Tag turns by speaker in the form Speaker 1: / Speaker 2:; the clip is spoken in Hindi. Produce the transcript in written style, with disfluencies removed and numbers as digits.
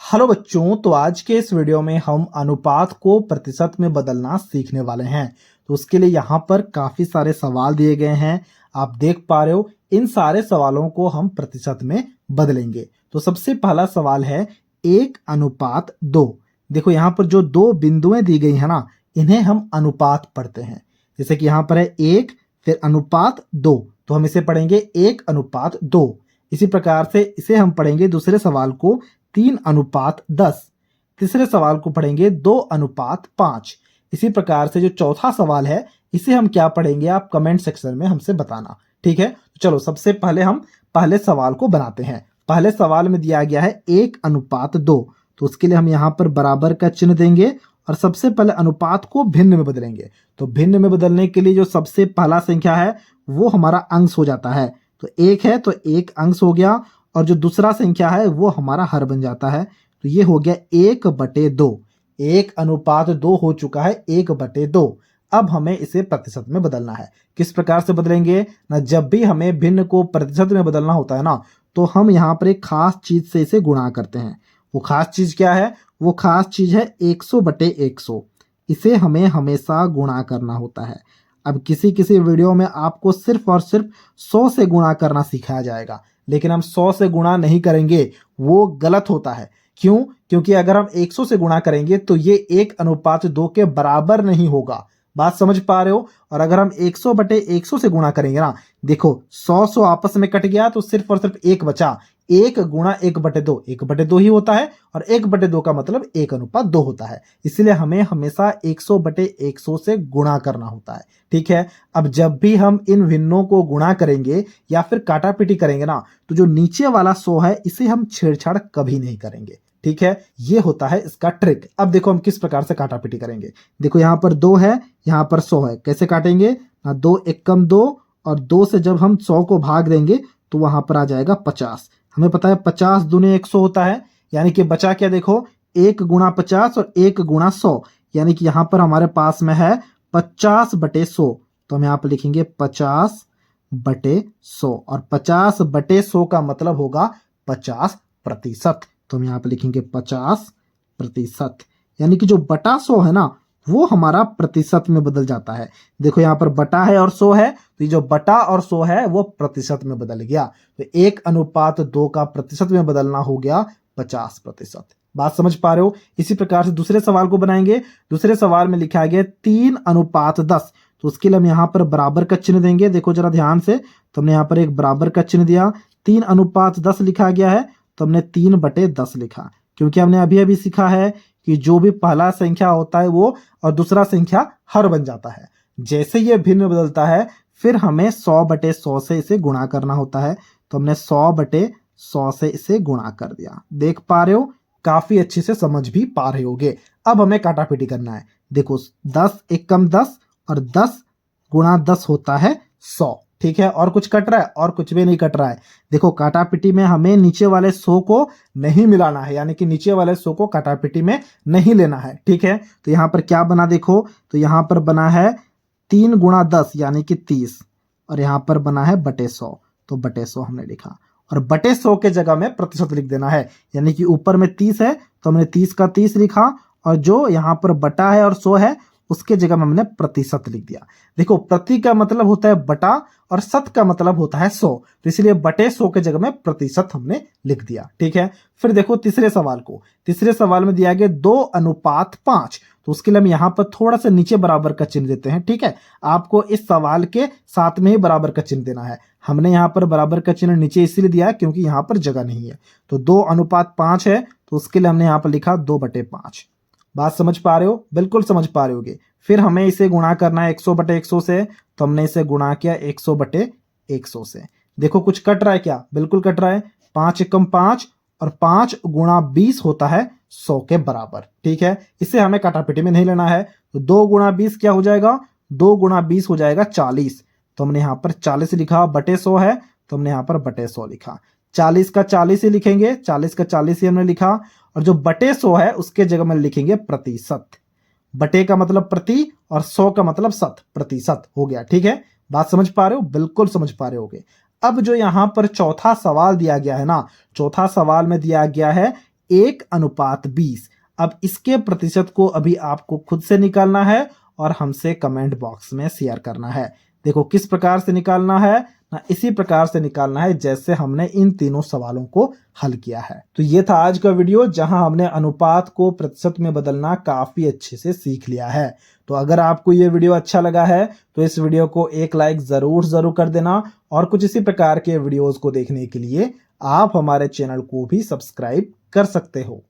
Speaker 1: हेलो बच्चों, तो आज के इस वीडियो में हम अनुपात को प्रतिशत में बदलना सीखने वाले हैं। तो उसके लिए यहाँ पर काफी सारे सवाल दिए गए हैं। आप देख पा रहे हो, इन सारे सवालों को हम प्रतिशत में बदलेंगे। तो सबसे पहला सवाल है 1:2। देखो यहाँ पर जो दो बिंदुएं दी गई है ना, इन्हें हम अनुपात पढ़ते हैं। जैसे कि यहाँ पर है 1 फिर अनुपात 2, तो हम इसे पढ़ेंगे 1:2। इसी प्रकार से इसे हम पढ़ेंगे दूसरे सवाल को 3:10। तीसरे सवाल को पढ़ेंगे 2:5। इसी प्रकार से जो चौथा सवाल है इसे हम क्या पढ़ेंगे, आप कमेंट सेक्शन में हमसे बताना। ठीक है, तो चलो सबसे पहले हम पहले सवाल को बनाते हैं। पहले सवाल में दिया गया है 1:2, तो उसके लिए हम यहाँ पर बराबर का चिन्ह देंगे और सबसे पहले अनुपात को भिन्न में बदलेंगे। तो भिन्न में बदलने के लिए जो सबसे पहला संख्या है वो हमारा अंश हो जाता है। तो 1 है तो 1 अंश हो गया, और जो दूसरा संख्या है वो हमारा हर बन जाता है। तो ये हो गया 1/2। 1:2 हो चुका है 1/2। अब हमें इसे प्रतिशत में बदलना है। किस प्रकार से बदलेंगे ना, जब भी हमें भिन्न को प्रतिशत में बदलना होता है ना, तो हम यहाँ पर एक खास चीज से इसे गुणा करते हैं। वो खास चीज क्या है? वो खास चीज है 100/100। इसे हमें हमेशा गुणा करना होता है। अब किसी किसी वीडियो में आपको सिर्फ और सिर्फ 100 से गुणा करना सिखाया जाएगा, लेकिन हम 100 से गुणा नहीं करेंगे, वो गलत होता है। क्यों? क्योंकि अगर हम 100 से गुणा करेंगे तो ये 1:2 के बराबर नहीं होगा। बात समझ पा रहे हो? और अगर हम 100/100 से गुणा करेंगे ना, देखो 100 आपस में कट गया तो सिर्फ और सिर्फ 1 बचा। 1 गुणा 1/2 1/2 ही होता है, और 1/2 का मतलब 1:2 होता है। इसलिए हमें हमेशा 100/100 से गुणा करना होता है। ठीक है, अब जब भी हम इन भिन्नों को गुणा करेंगे या फिर काटापीटी करेंगे ना, तो जो नीचे वाला 100 है इसे हम छेड़छाड़ कभी नहीं करेंगे। ठीक है, ये होता है इसका ट्रिक। अब देखो हम किस प्रकार से काटापीटी करेंगे। देखो यहाँ पर 2 है, यहाँ पर 100 है। कैसे काटेंगे ना, 2 एकम 2, और 2 से जब हम 100 को भाग देंगे तो वहां पर आ जाएगा 50। हमें पता है 50 दूने 100 होता है, यानी कि बचा क्या? देखो 1 गुणा 50 और 1 गुणा 100, यानी कि यहाँ पर हमारे पास में है 50/100। तो हम यहाँ पर लिखेंगे 50/100, और 50/100 का मतलब होगा 50%। तो हम यहाँ पे लिखेंगे 50%, यानी कि जो बटा 100 है ना, वो हमारा प्रतिशत में बदल जाता है। देखो यहाँ पर बटा है और 100 है, तो ये जो बटा और 100 है वो प्रतिशत में बदल गया। तो 1:2 का प्रतिशत में बदलना हो गया 50%। बात समझ पा रहे हो? इसी प्रकार से दूसरे सवाल को बनाएंगे। दूसरे सवाल में लिखा गया 3:10, तो उसके लिए हम यहाँ पर बराबर का चिन्ह देंगे। देखो जरा ध्यान से, तो हमने यहाँ पर एक बराबर का चिन्ह दिया। 3:10 लिखा गया है, तो हमने 3/10 लिखा, क्योंकि हमने अभी अभी सीखा है कि जो भी पहला संख्या होता है वो और दूसरा संख्या हर बन जाता है। जैसे ये भिन्न बदलता है, फिर हमें 100/100 से इसे गुणा करना होता है। तो हमने 100/100 से इसे गुणा कर दिया। देख पा रहे हो? काफी अच्छे से समझ भी पा रहे होगे। अब हमें काटापीटी करना है। देखो 10 एकम 10, और 10 गुणा 10 होता है 100। ठीक है, और कुछ कट रहा है? और कुछ भी नहीं कट रहा है। देखो काटापीटी में हमें नीचे वाले 100 को नहीं मिलाना है, यानी कि नीचे वाले 100 को काटापीटी में नहीं लेना है। ठीक है, तो यहाँ पर क्या बना? देखो तो यहाँ पर बना है 3 गुणा 10 यानी कि 30, और यहाँ पर बना है /100, तो /100 हमने लिखा। और /100 के जगह में प्रतिशत लिख देना है, यानी कि ऊपर में 30 है तो हमने 30 का 30 लिखा, और जो यहाँ पर बटा है और 100 है उसके जगह में हमने प्रतिशत लिख दिया। देखो प्रति का मतलब होता है बटा, और शत का मतलब होता है 100, तो इसलिए /100 के जगह में प्रतिशत हमने लिख दिया। ठीक है, फिर देखो तीसरे सवाल को। तीसरे सवाल में दिया गया 2:5, तो उसके लिए हम यहाँ पर थोड़ा सा नीचे बराबर का चिन्ह देते हैं। ठीक है, आपको इस सवाल के साथ में ही बराबर का चिन्ह देना है। हमने यहाँ पर बराबर का चिन्ह नीचे इसलिए दिया क्योंकि यहाँ पर जगह नहीं है। तो 2:5 है, तो उसके लिए हमने यहाँ पर लिखा 2/5। बात समझ पा रहे हो? बिल्कुल समझ पा रहे होगे। फिर हमें इसे गुणा करना है 100/100 से, तो हमने इसे गुणा किया 100/100 से। देखो कुछ कट रहा है क्या? बिल्कुल कट रहा है। 5 एकम 5, और 5 गुणा 20 होता है 100 के बराबर। ठीक है, इसे हमें काटापीटी में नहीं लेना है। तो 2 गुणा 20 क्या हो जाएगा? 2 गुणा 20 हो जाएगा 40, तो हमने यहाँ पर 40 लिखा। /100 है तो हमने यहाँ पर /100 लिखा। 40 का 40 ही लिखेंगे, 40 का 40 ही हमने लिखा, और जो /100 है उसके जगह में लिखेंगे प्रतिशत। बटे का मतलब प्रति, और 100 का मतलब शत, प्रतिशत हो गया। ठीक है, बात समझ पा रहे हो? बिल्कुल समझ पा रहे होगे। अब जो यहाँ पर चौथा सवाल दिया गया है ना, चौथा सवाल में दिया गया है 1:20। अब इसके प्रतिशत को अभी आपको खुद से निकालना है और हमसे कमेंट बॉक्स में शेयर करना है। देखो किस प्रकार से निकालना है ना, इसी प्रकार से निकालना है जैसे हमने इन तीनों सवालों को हल किया है। तो ये था आज का वीडियो जहां हमने अनुपात को प्रतिशत में बदलना काफी अच्छे से सीख लिया है। तो अगर आपको ये वीडियो अच्छा लगा है तो इस वीडियो को एक लाइक जरूर कर देना और कुछ इसी प्रकार के वीडियोस को देखने के लिए आप हमारे चैनल को भी सब्सक्राइब कर सकते हो।